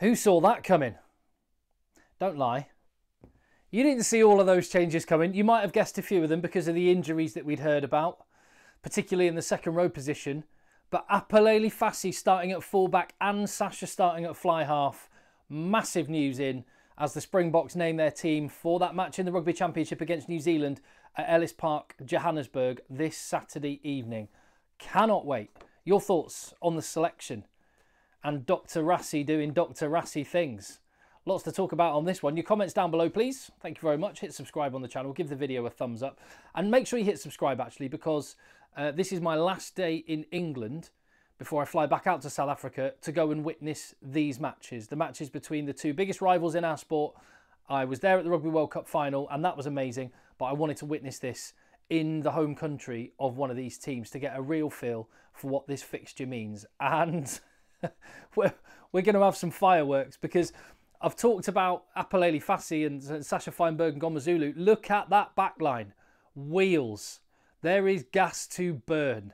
Who saw that coming? Don't lie. You didn't see all of those changes coming. You might have guessed a few of them because of the injuries that we'd heard about, particularly in the second row position. But Apalele Fassi starting at fullback and Sasha starting at fly half. Massive news in as the Springboks name their team for that match in the Rugby Championship against New Zealand at Ellis Park, Johannesburg this Saturday evening. Cannot wait. Your thoughts on the selection and Dr. Rassie doing Dr. Rassie things. Lots to talk about on this one. Your comments down below, please. Thank you very much. Hit subscribe on the channel. Give the video a thumbs up. And make sure you hit subscribe, actually, because this is my last day in England before I fly back out to South Africa to go and witness these matches. The matches between the two biggest rivals in our sport. I was there at the Rugby World Cup final, and that was amazing. But I wanted to witness this in the home country of one of these teams to get a real feel for what this fixture means. And we're going to have some fireworks because I've talked about Apalele Fassi and Sasha Feinberg and Ngomazulu. Look at that back line. Wheels. There is gas to burn.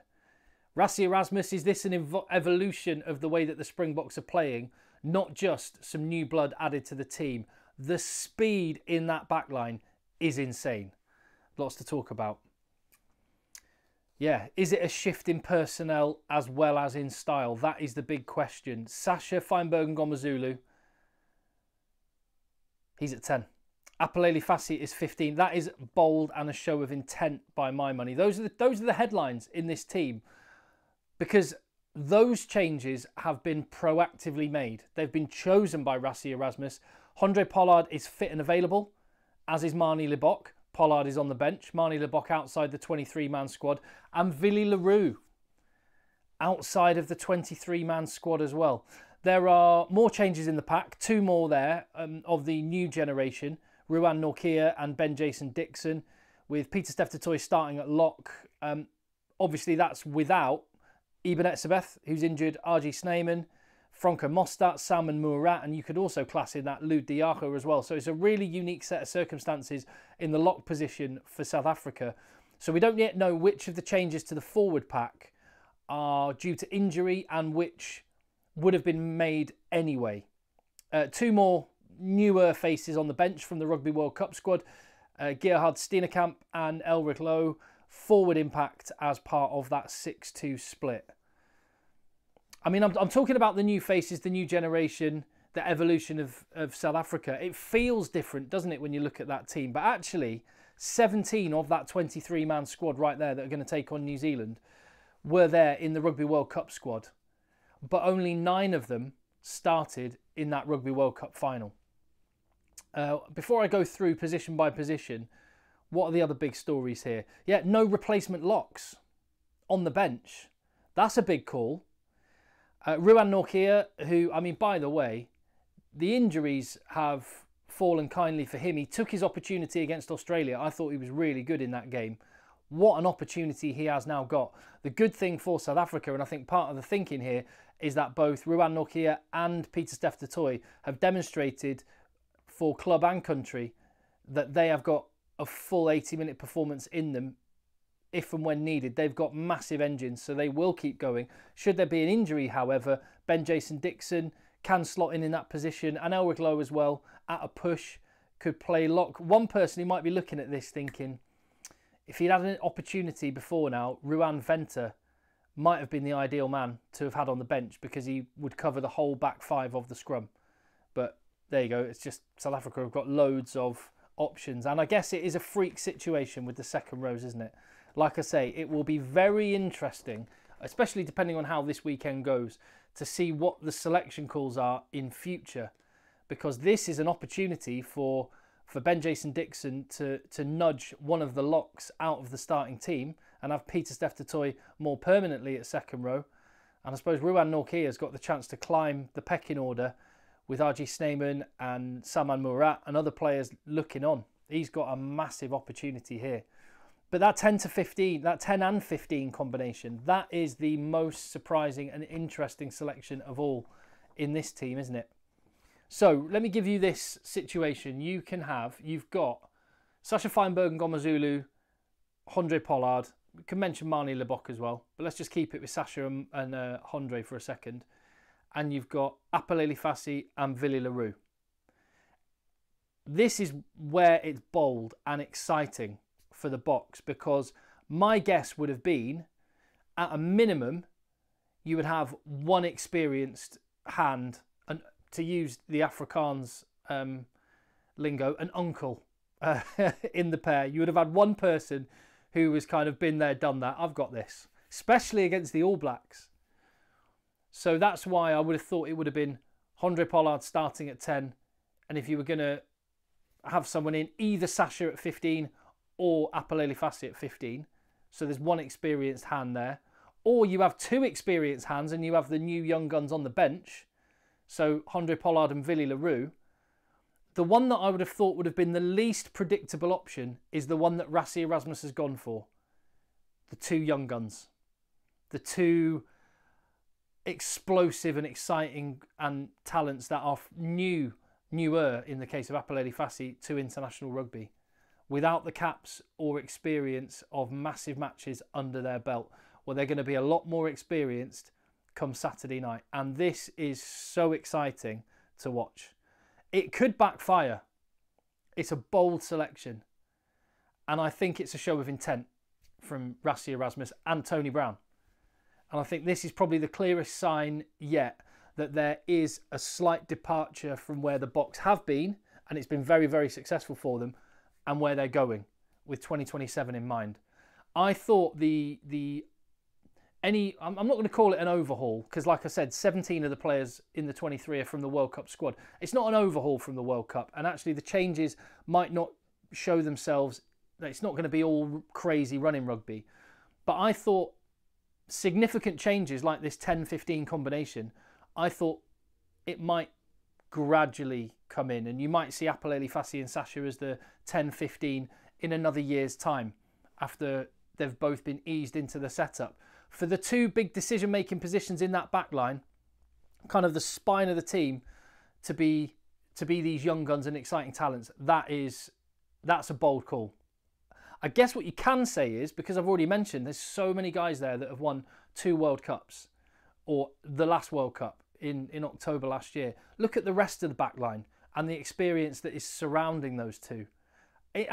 Rassie Erasmus, is this an evolution of the way that the Springboks are playing? Not just some new blood added to the team. The speed in that back line is insane. Lots to talk about. Yeah, is it a shift in personnel as well as in style? That is the big question. Sasha Feinberg and Ngomazulu, he's at 10. Apalele Fassi is 15. That is bold and a show of intent by my money. Those are the headlines in this team because those changes have been proactively made. They've been chosen by Rassie Erasmus. Handré Pollard is fit and available, as is Marnie Le Bocq. Pollard is on the bench. Marnie Le Bocq outside the 23-man squad. And Willie le Roux outside of the 23-man squad as well. There are more changes in the pack. Two more there of the new generation. Ruan Nortje and Ben Jason Dixon, with Pieter-Steph du Toit starting at lock. Obviously, that's without Eben Etzebeth, who's injured, RG Snyman, Franco Mostert, Salman Murat, and you could also class in that Lou Diaco as well. So it's a really unique set of circumstances in the lock position for South Africa. So we don't yet know which of the changes to the forward pack are due to injury and which would have been made anyway. Two more newer faces on the bench from the Rugby World Cup squad. Gerhard Steenekamp and Elric Lowe, forward impact as part of that 6-2 split. I mean, I'm talking about the new faces, the new generation, the evolution of South Africa. It feels different, doesn't it, when you look at that team? But actually, 17 of that 23-man squad right there that are going to take on New Zealand were there in the Rugby World Cup squad. But only 9 of them started in that Rugby World Cup final. Before I go through position by position, what are the other big stories here? Yeah, no replacement locks on the bench. That's a big call. Ruan Nortje, who, I mean, by the way, the injuries have fallen kindly for him. He took his opportunity against Australia. I thought he was really good in that game. What an opportunity he has now got. The good thing for South Africa, and I think part of the thinking here, is that both Ruan Nortje and Pieter-Steph du Toit have demonstrated for club and country that they have got a full 80-minute performance in them if and when needed. They've got massive engines, so they will keep going. Should there be an injury, however, Ben Jason Dixon can slot in that position, and Elric Lowe as well, at a push, could play lock. One person who might be looking at this thinking, if he'd had an opportunity before now, Ruan Venter might have been the ideal man to have had on the bench because he would cover the whole back five of the scrum. But there you go. It's just South Africa have got loads of options. And I guess it is a freak situation with the second rows, isn't it? Like I say, it will be very interesting, especially depending on how this weekend goes, to see what the selection calls are in future. Because this is an opportunity for Ben Jason Dixon to nudge one of the locks out of the starting team and have Pieter-Steph du Toit more permanently at second row. And I suppose Ruan Nortje has got the chance to climb the pecking order with RG Snyman and Salman Murat and other players looking on. He's got a massive opportunity here. But that 10 to 15, that 10 and 15 combination, that is the most surprising and interesting selection of all in this team, isn't it? So let me give you this situation. You've got Sasha Feinberg and Ngomazulu, Handré Pollard. We can mention Marnie Le Bocq as well, but let's just keep it with Sasha and Handré for a second. and you've got Apalele Fassi and Willy le Roux. This is where it's bold and exciting for the box, because my guess would have been, at a minimum, you would have one experienced hand, and to use the Afrikaans lingo, an uncle in the pair. You would have had one person who has kind of been there, done that. I've got this, especially against the All Blacks. So that's why I would have thought it would have been Handré Pollard starting at 10. And if you were going to have someone in, either Sacha at 15 or Apalele Fassi at 15. So there's one experienced hand there. Or you have two experienced hands and you have the new young guns on the bench. So Handré Pollard and Willy le Roux. The one that I would have thought would have been the least predictable option is the one that Rassie Erasmus has gone for. The two young guns. The two explosive and exciting and talents that are newer in the case of Apalele Fassi to international rugby, without the caps or experience of massive matches under their belt. Well, they're going to be a lot more experienced come Saturday night. And this is so exciting to watch. It could backfire. It's a bold selection. And I think it's a show of intent from Rassie Erasmus and Tony Brown. And I think this is probably the clearest sign yet that there is a slight departure from where the Boks have been, and it's been very, very successful for them, and where they're going with 2027 in mind. I thought I'm not going to call it an overhaul, because like I said, 17 of the players in the 23 are from the World Cup squad. It's not an overhaul from the World Cup, and actually the changes might not show themselves. It's not going to be all crazy running rugby. But I thought significant changes like this 10-15 combination, I thought it might gradually come in, and you might see Apalele Fassi and Sacha as the 10-15 in another year's time after they've both been eased into the setup. For the two big decision-making positions in that back line, kind of the spine of the team, to be these young guns and exciting talents, that's a bold call. I guess what you can say is, because I've already mentioned, there's so many guys there that have won 2 World Cups, or the last World Cup in October last year. Look at the rest of the back line and the experience that is surrounding those two. It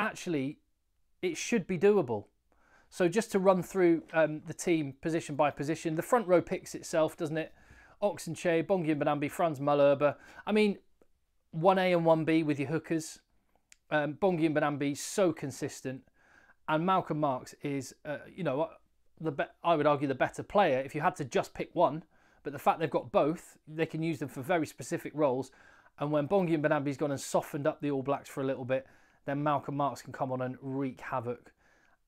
should be doable. So just to run through the team position by position, the front row picks itself, doesn't it? Oxenche, Bongi Mbonambi, Frans Malherbe. I mean, 1A and 1B with your hookers. Bongi Mbonambi, so consistent. And Malcolm Marx is, I would argue the better player if you had to just pick one. But the fact they've got both, they can use them for very specific roles. And when Bongi Mbonambi's gone and softened up the All Blacks for a little bit, then Malcolm Marx can come on and wreak havoc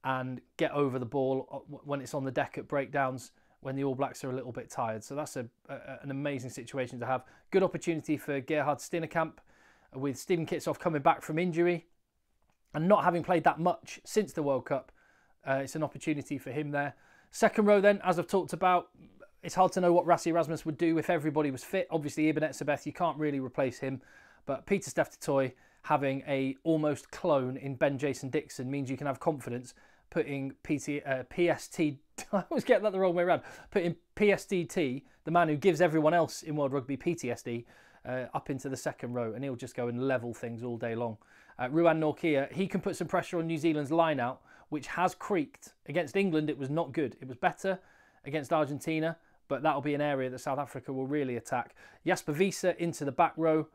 and get over the ball when it's on the deck at breakdowns when the All Blacks are a little bit tired. So that's an amazing situation to have. Good opportunity for Gerhard Steenekamp, with Steven Kitshoff coming back from injury and not having played that much since the World Cup. It's an opportunity for him there. Second row then, as I've talked about, it's hard to know what Rassie Erasmus would do if everybody was fit. Obviously, Ibn Etzebeth, you can't really replace him. But Pieter-Steph du Toit having a almost clone in Ben Jason Dixon means you can have confidence putting PST, I always get that the wrong way around, putting PSDT, the man who gives everyone else in World Rugby PTSD, up into the second row, and he'll just go and level things all day long. Ruan Nortje, he can put some pressure on New Zealand's line-out, which has creaked. Against England, it was not good. It was better against Argentina, but that'll be an area that South Africa will really attack. Jasper Wiese into the back row.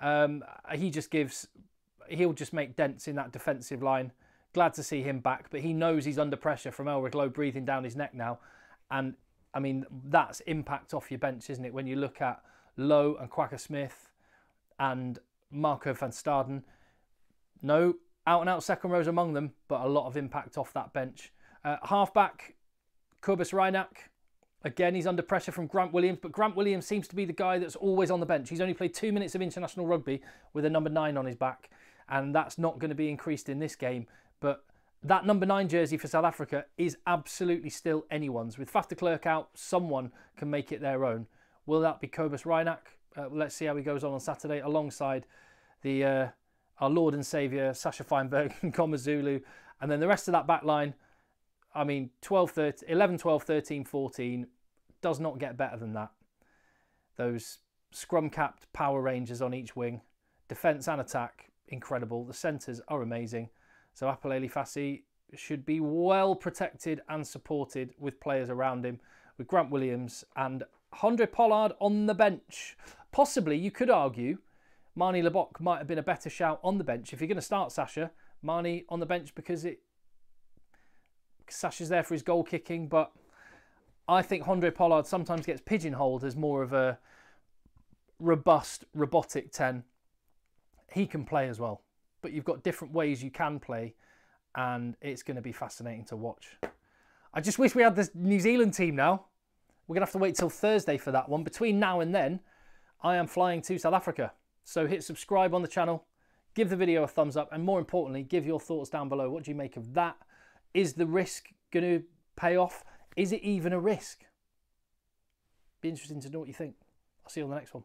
He'll just make dents in that defensive line. Glad to see him back, but he knows he's under pressure from Elric Lowe breathing down his neck now. And, I mean, that's impact off your bench, isn't it? When you look at Lowe and Quacker Smith and Marco van Staden. No out-and-out second rows among them, but a lot of impact off that bench. Halfback, Cobus Reinach. Again, he's under pressure from Grant Williams, but Grant Williams seems to be the guy that's always on the bench. He's only played 2 minutes of international rugby with a number 9 on his back, and that's not going to be increased in this game. But that number 9 jersey for South Africa is absolutely still anyone's. With Faf de Klerk out, someone can make it their own. Will that be Cobus Reinach? Let's see how he goes on Saturday alongside our Lord and Saviour, Sacha Feinberg and Komazulu. And then the rest of that back line, I mean, 11, 12, 13, 14 does not get better than that. Those scrum-capped Power Rangers on each wing. Defence and attack, incredible. The centres are amazing. So Apalele Fassi should be well protected and supported with players around him, with Grant Williams and Handré Pollard on the bench. Possibly, you could argue, Marnie Lebock might have been a better shout on the bench. If you're going to start Sasha, Marnie on the bench because Sasha's there for his goal kicking, but I think Handré Pollard sometimes gets pigeonholed as more of a robust, robotic 10. He can play as well, but you've got different ways you can play, and it's going to be fascinating to watch. I just wish we had this New Zealand team now. We're going to have to wait till Thursday for that one. Between now and then, I am flying to South Africa. So hit subscribe on the channel, give the video a thumbs up, and more importantly, give your thoughts down below. What do you make of that? Is the risk going to pay off? Is it even a risk? Be interesting to know what you think. I'll see you on the next one.